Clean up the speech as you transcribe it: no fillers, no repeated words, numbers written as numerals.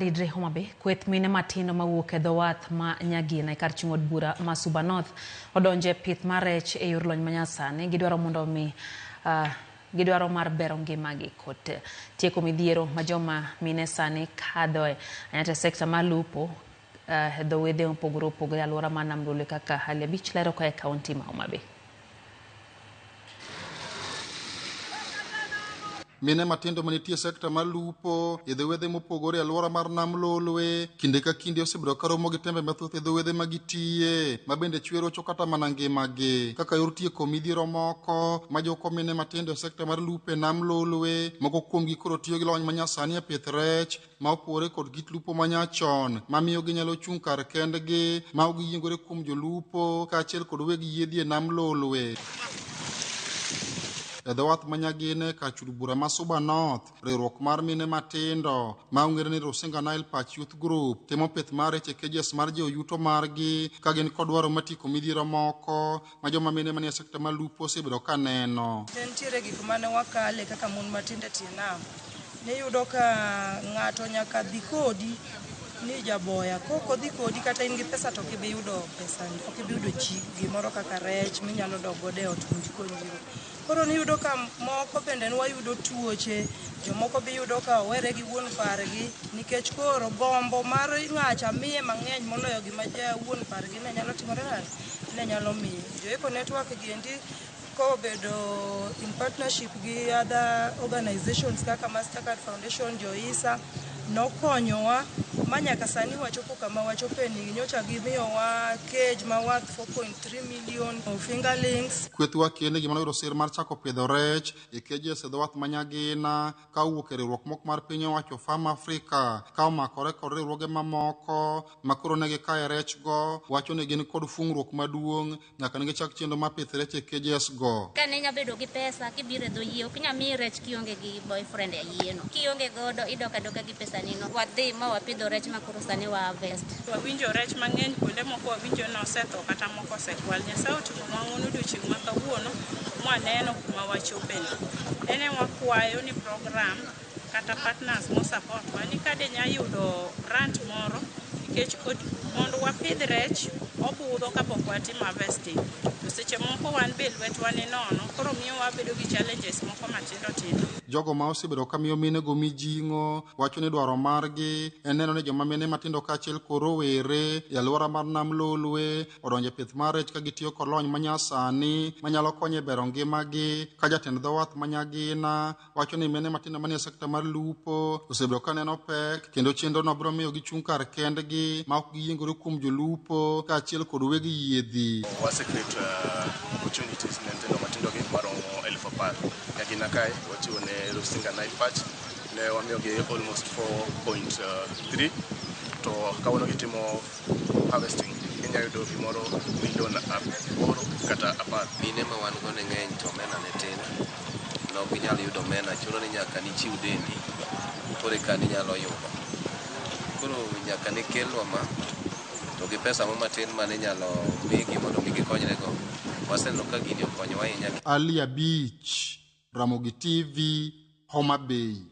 Ridre Homabay, kweth mine matindo mawuok e dho wath ma Nyagina e kar chung' od bura ma Suba North odonje pith mar rech e yor lony manyasani. Gidwaro mondo mi gidwaro mar bero ngimagi kod tieko midhiero ma joma mine sani kadhoe anyate sekta mar lupo e dho wedhe mopogore opogore alwora ma Nam Lolwe kaka Hali Abich lero koa e kaunti ma Homabay. Mine matindo manitie sekta mar lupo e dho wedhe mopogore alwora mar Nam Lolwe kinde ka kinde osebedo ka romo gi tembe mathoth e dho wedhe ma gitiye ma bende chwero cho kata mana ngimagi kaka yor tieko midhiero moko ma joko mine matindo e sekta mar lupo e Nam Lolwe. Moko kuomgi koro tiyo gi lony manyasani e pith rech ma opore kod kit lupo manyachon mamiyo ginyalo chung' kar kendgi ma ok giyiengore kuom jolupo kaachiel kod weg yiedhi e Nam Lolwe. E dho wath ma Nyagina kar chung' bura ma Suba North, riwruok mar mine matindo ma ong'ere ni Rusinga Nile Patch Youth Group timo pith mar rech e cages mar jiwo yuto margi ka gin kod dwaro mar tieko midhiero moko ma joma mine manie sekta mar lupo osebedo ka neno. Nitiere gik mane wakale kaka mon matindo e tie nam. Niyudo ka ng'ato nyaka dhi kodi ni jaboya koko dhi kodi kata in gi pesa to kibi yudo pesa, ok ibi yudo gimoro kaka rech minyalo dok godo e ot mondo ikonyri. Koro niyudo ka moko bende nwayudo tuoche, jomoko bi yudo ka owere gi wuon pargi nikech koro gombo mar ng'acha miye mang'eny moloyo gima wuon pargi ne nyalo timore ne nyalo miye. Joeko network giendi kobedo in partnership gi other organizations kaka Mastercard Foundation, Joisa nokonyowa manyaka sani wachopo kama wachope ni nyocha gimiyowa cage ma worth 4.3 million fingerlings. Kwethwa kende gima noyudo sir mar chako pidho rech e cages e dho wath ma Nyagina ka owuok e riwruok moko mar piny owacho Farm Africa ka omakore kod riwruoge mamoko ma koro ne gikayo rech go wacho ni gin kod fungruok maduong' nyaka ne gichak chenro mar pith rech e cages go. Ka ne nyabedo gi pesa kibiro e dho yie ok nyamiyi rech kionge gi boyfriend e yieno. Kionge godo idok adoka gi pesa nino. Wadhi ma wapidho rech ma koro sani wa harvest. Wawinjo rech mang'eny kuonde moko wawinjo ni osetho kata moko osekwal. Nyasaye otimo mang'ono odiochieng' ma kawuono mwaneno kuma wachopeni. Ene wakwayo ni program kata partners mo support wani kade nyayudo grant moro nikech mondo wapidh rech obudho kapok watimo harvesting. To seche moko wan be lwetwa ni nono koro miyo wabedo gi challenges moko matindo tindo. Jogo ma osebedo ka miyo mine go mijing'o wacho ni dwaro margi en neno ni joma mine matindo kaachiel koro were e alwora mar Nam Lolwe odonje pith mar rech ka gitiyo kod lony manyasani manyalo konyo e bero ngimagi ka jatend dho wath ma Nyagina wacho ni mine matindo manie sekta mar lupo osebedo ka neno pek kendo chenro no biro miyo gichung' kar kendgi ma ok giyiengore kuom jolupo kaachiel kod weg yiedhi. Wasecreate opportunities ne nyithindo matindo gi maromo 10,000 Nyagina kae wachiwo ne Rusinga Nile Patch ne wamiyogi almost 4.3 to kawuono gitimo harvesting inyalo yudo gimoro milion 8 kata 10. Mine ma wan go ne ng'eny to omena ne tin no ginyalo yudo omena chuno ni nyaka nichiw dendi kore ka ninyalo yudo koro nyaka ne kelwa ma to gi pesa mo matin mane nyalo migi mondo mi gikonyre go waseneno ka gini okonyowa ahinya. Hali Abich, Ramogi TV, Homabay.